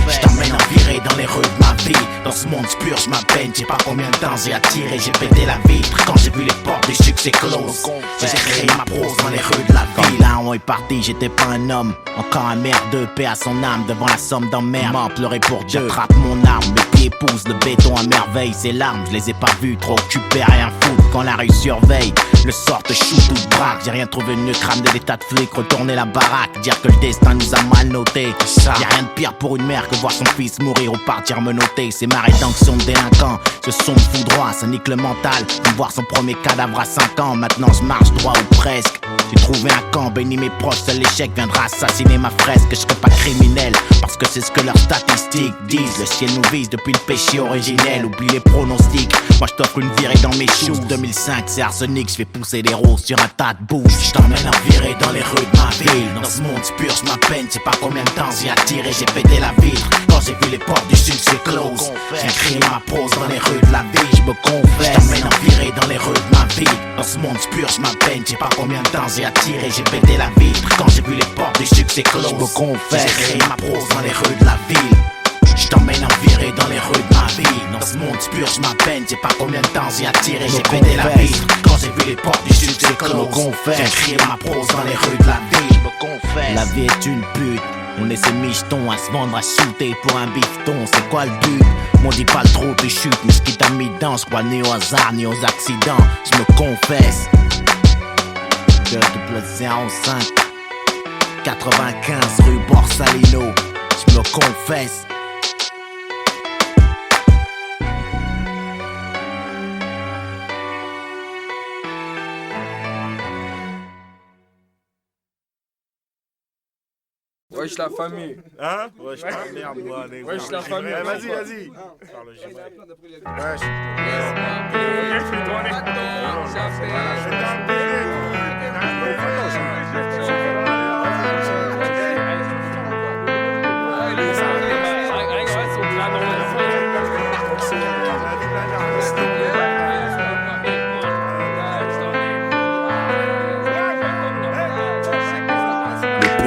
Je t'emmène à virer dans les rues de ma vie. Dans ce monde purge ma peine, sais pas combien de temps j'ai attiré, j'ai pété la vitre. Quand j'ai vu les portes du succès close, j'ai créé ma prose dans les rues de la vie. Là on est parti, j'étais pas un homme, encore un merdeux, paix à son âme devant la somme d'emmerde. M'en pleurer pour Dieu, j'attrape mon arme, mes pieds poussent le béton à merveille. Ses larmes, je les ai pas vues, trop occupé à rien foutre quand la rue surveille. Le sort te shoot ou te braque, j'ai rien trouvé de mieux, crame de des tas de flics, retourner la baraque, dire que le destin nous a mal noté. Y'a rien de pire pour une mère que voir son fils mourir ou partir me noter. C'est ma rédemption de délinquant, ce son me fout droit, ça nique le mental. Voir son premier cadavre à 5 ans, maintenant je marche droit ou presque. J'ai trouvé un camp, béni mes proches, seul l'échec viendra assassiner ma fresque. Je serai pas criminel, parce que c'est ce que leurs statistiques disent. Le ciel nous vise depuis le péché originel, oublie les pronostics. Moi je t'offre une virée dans mes shoes. 2005 c'est arsenic, je fais pousser des roses sur un tas de bouse. Je t'emmène à virer dans les rues de ma ville. Dans ce monde purge ma peine, sais pas combien de temps j'ai attiré, j'ai pété la vitre. Quand j'ai vu les portes du succès close, j'ai crié ma prose dans les rues de la vie. Je me confesse, je t'emmène à virer dans les rues de ma vie. Dans ce monde purge ma peine, sais pas combien de temps j'ai attiré, j'ai pété la vitre. Quand j'ai vu les portes du succès close, je me confesse, j'ai créé ma prose dans les rues de la ville. Je t'emmène à virer dans les rues de ma vie. Dans ce monde purge ma peine, sais pas combien de temps j'ai attiré, j'ai pété la vitre. Quand j'ai vu les portes du succès close, j'ai créé ma prose dans les rues de la vie. La vie est une pute, on est ces michetons à se vendre à shooter pour un bifton. C'est quoi le but? M'on dit pas le trop de chute, mais ce qui t'a mis dedans, je crois ni au hasard ni aux accidents. Je me confesse. De double 05 95 rue Borsalino, je me confesse. Wesh la famille. Hein? Wesh la merde, moi. Wesh la famille. Vas-y, vas-y. Wesh.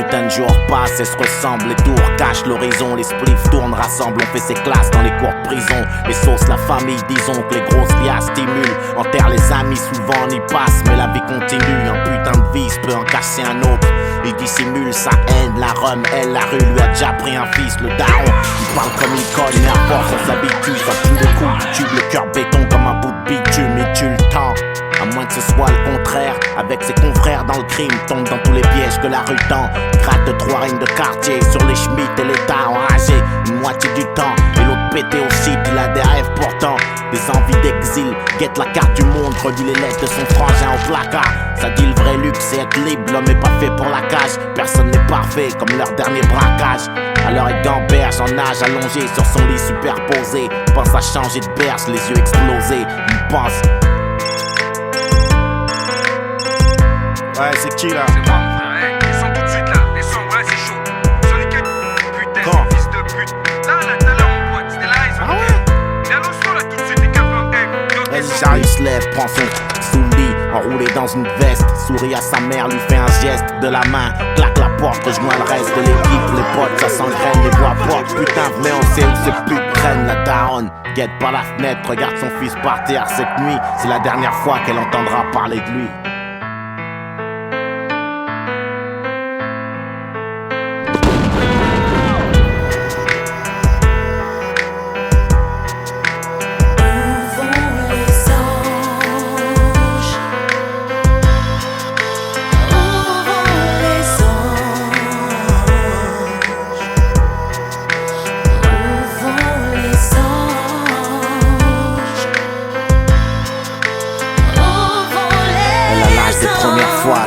putain de jours passent et se ressemblent. Les tours cachent l'horizon, les spliffs tournent, rassemblent. On fait ses classes dans les cours de prison. Les sauces, la famille, disons que les grosses liasses stimulent. Enterre les amis, souvent on y passe, mais la vie continue. Un putain de vice peut en cacher un autre. Il dissimule sa haine, la rhum, elle, la rue lui a déjà pris un fils, le daron. Il parle comme il colle, mais à force on s'habitue. Ça tue le coup, tu tubes, le cœur béton comme un bout de bitume. Et tu le temps, à moins que ce soit le contraire. Avec ses confrères dans le crime, tombe dans tous les pièges que la rue tend. Gratte 3 règnes de quartier sur les Schmitt et l'État enragé une moitié du temps. Et l'autre pété au site, il a des rêves pourtant, des envies d'exil. Guette la carte du monde, relit les lettres de son frangin au placard. Ça dit le vrai luxe, c'est être libre, l'homme est pas fait pour la cage. Personne n'est parfait comme leur dernier braquage. Alors il gamberge en nage allongé sur son lit superposé. Pense à changer de berge, les yeux explosés. Il pense. Ouais, c'est qui là? C'est moi, mon frère, hey, descends tout de suite là, descends, ouais, c'est chaud. Sur les quêtes, putain, Quand? fils de pute. Là, tout à l'heure, mon pote, c'était là, ils ont dit. Viens au son là, tout de suite, les capots, hey, Vas-y, descends. Charlie se lève, prend son sous le lit, enroulé dans une veste. Sourit à sa mère, lui fait un geste de la main. Claque la porte, rejoint le reste de l'équipe. Les potes, ça s'engraine, les voix portent. Putain, venez, on sait où ces putes traînent. La daronne guette par la fenêtre, regarde son fils partir. Cette nuit, c'est la dernière fois qu'elle entendra parler de lui.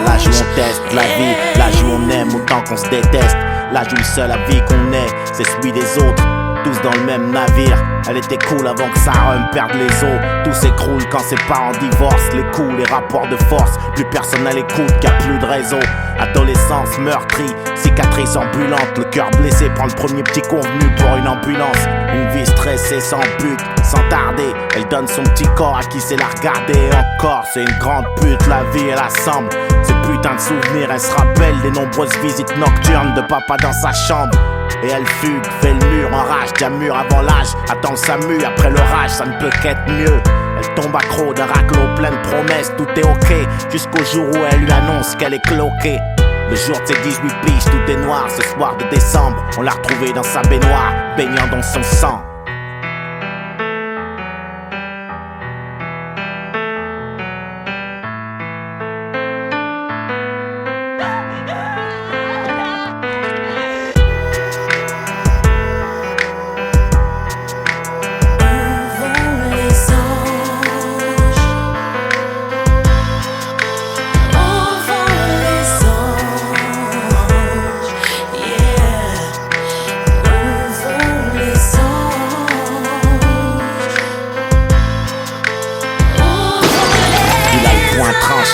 L'âge où on teste la vie, l'âge où on aime autant qu'on se déteste. L'âge où le seul avis qu'on ait, c'est celui des autres. Tous dans le même navire, elle était cool avant que sa rhum perde les os. Tout s'écroule quand ses parents divorcent. Les coups, les rapports de force, plus personne à l'écoute, y'a plus de réseau. Adolescence meurtrie, cicatrice ambulante. Le cœur blessé prend le premier petit convenu pour une ambulance. Une vie stressée sans but, sans tarder. Elle donne son petit corps à qui sait la regarder. Et encore, c'est une grande pute, la vie elle assemble ces putains de souvenirs. Elle se rappelle des nombreuses visites nocturnes de papa dans sa chambre. Et elle fugue, fait le mur, enrage, déjà mûr avant l'âge. Attend le SAMU, après l'orage, ça ne peut qu'être mieux. Elle tombe accro d'un raclot plein de promesses, tout est ok. Jusqu'au jour où elle lui annonce qu'elle est cloquée. Le jour de ses 18 piges, tout est noir. Ce soir de décembre, on l'a retrouvée dans sa baignoire, baignant dans son sang.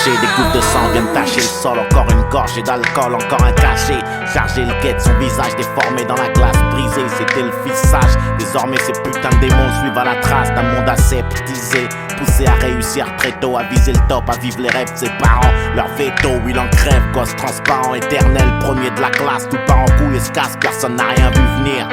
Des gouttes de sang viennent tacher le sol. Encore une gorgée d'alcool, encore un cachet. Chargé le quai de son visage déformé dans la glace brisée. C'était le fils sage. Désormais ces putains de démons suivent à la trace d'un monde aseptisé. Poussé à réussir très tôt, à viser le top, à vivre les rêves de ses parents. Leur veto, il en crève, gosse transparent, éternel, premier de la classe. Tout part en couille et se casse, personne n'a rien vu venir.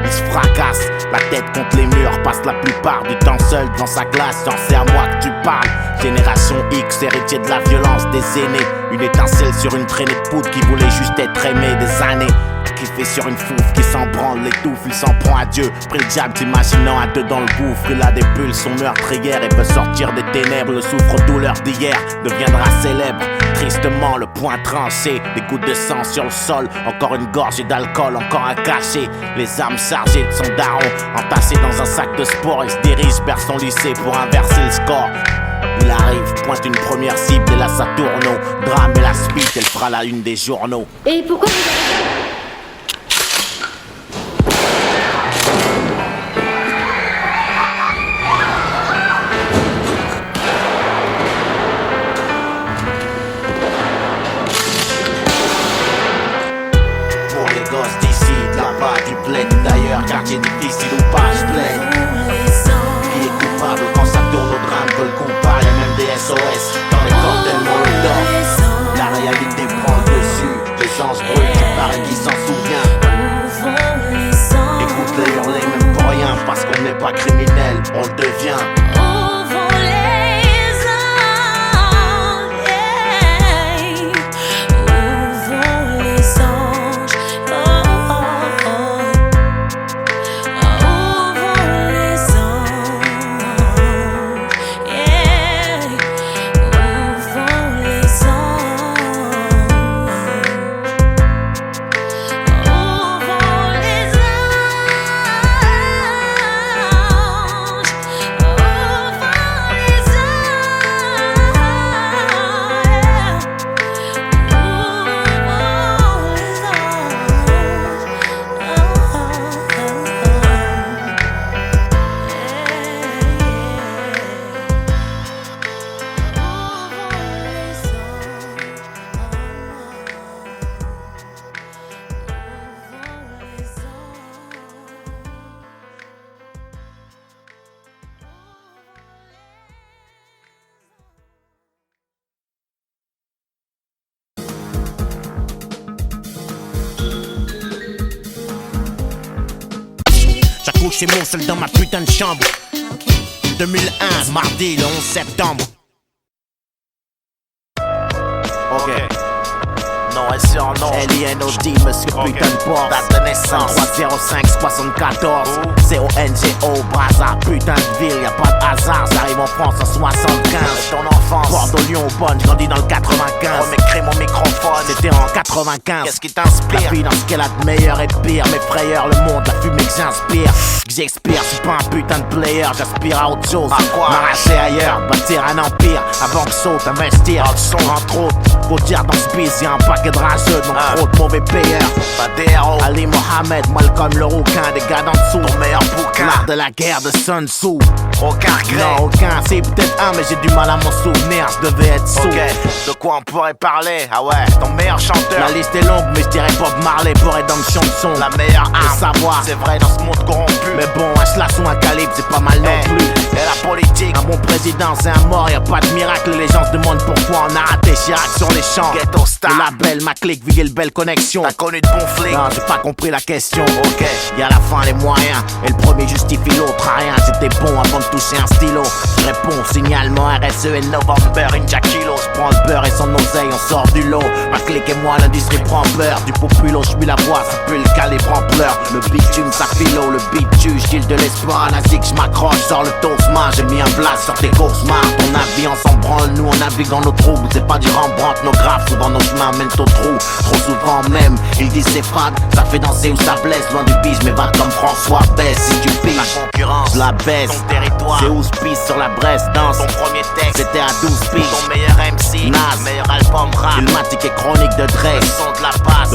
Il se fracasse, la tête contre les murs, passe la plupart du temps seul devant sa glace. Genre c'est à moi que tu parles. Génération X, héritier de la violence des aînés. Une étincelle sur une traînée de poudre qui voulait juste être aimée des années. Kiffé sur une fouffe qui s'en branle, l'étouffe, il s'en prend à Dieu. Pris le diable, t'imaginant à deux dans le gouffre. Il a des pulsions meurtrières et veut sortir des ténèbres. Le souffre-douleur d'hier deviendra célèbre. Tristement, le poing tranché, des gouttes de sang sur le sol. Encore une gorgée d'alcool, encore un cachet. Les armes chargées de son daron, entassées dans un sac de sport. Il se dirige vers son lycée pour inverser le score. Il arrive, pointe une première cible et là ça tourne au drame et la suite, elle fera la une des journaux. Et pourquoi vous... D'ailleurs, quartier difficile ou pas, je plaide. Qui est coupable quand ça tourne au drame que le coupable? Y'a même des SOS dans les cocktails Molotov. La réalité prend le dessus, les gens se brûlent, paraît qu'il s'en souvient. Écoute-les hurler même pour rien, parce qu'on n'est pas criminel, on le devient. J'accouche chez mon seul dans ma putain de chambre. 2001, mardi le 11 septembre. Ok. Non et surnom L-I-N-O-D, monsieur putain de Porsche. Date de naissance 30574 C-O-N-G-O, Brazza, putain de ville, y'a pas de hasard. J'arrive en France en 75. Ton enfance, Bordeaux, Lyon, Bonne, j'grandis dans le 95. Remets mon microphone, c'était en 95. Qu'est-ce qui t'inspire? La vie dans ce qu'elle a de meilleur et de pire. Mes frayeurs, le monde, la fumée que j'inspire. Que j'expire, je suis pas un putain de player. J'aspire à autre chose, m'arracher ailleurs, bâtir un empire. Avant que saute, investir, entre autres. Faut dire dans ce biz, y'a un paquet de rageux, donc trop de mauvais payeurs. Pas des héros. Ali Mohamed, Malcolm le rouquin, des gars d'en dessous. Ton meilleur bouquin, l'art de la guerre de Sun Tzu. Aucun regret. Non, aucun, c'est peut-être un, mais j'ai du mal à m'en souvenir, je devais être sourd. Ok, de quoi on pourrait parler? Ah ouais, ton meilleur chanteur. La liste est longue, mais je dirais Bob Marley pour rédemption de son. La meilleure arme, savoir, c'est vrai dans ce monde corrompu. Mais bon, un slash ou un calibre, c'est pas mal non plus. Et la politique, un bon président, c'est un mort, y'a pas de miracle. Les gens se demandent pourquoi on a raté Chirac sur les champs. Ghetto Star, le label, ma clique, Vigil, belle connexion. T'as connu de bons flics? Non, j'ai pas compris la question. Ok, y'a la fin, les moyens, et le premier justifie l'autre à rien. J'étais bon avant de toucher un stylo. Je réponds, signalement RSE et November, une Jack Kilo. Je prends le beurre et son oseille, on sort du lot. Ma clique et moi, l'industrie prend peur. Du populo, je suis la voix, ça pue le calibre en pleurs. Le bitume, ça philo, le beat tue, j'gile de l'espoir. La zig, j'm'accroche, sors le tosma. J'ai mis un blast sur tes courses marques. Ton avis, on s'en branle, nous on navigue dans nos troubles. C'est pas du Rembrandt, nos graphes, souvent nos chemins mènent au trou. Trop souvent même, ils disent c'est fade, ça fait danser ou ça blesse. Loin du bise, mais va comme François baisse. Si tu piges, la concurrence, je la baisse. Ton territoire, c'est où se pisse sur la Bresse danse. Ton premier texte, c'était à 12 piges. Ton meilleur MC, Nas, meilleur album rap. Filmatique et chronique de Dre. Le son de la passe,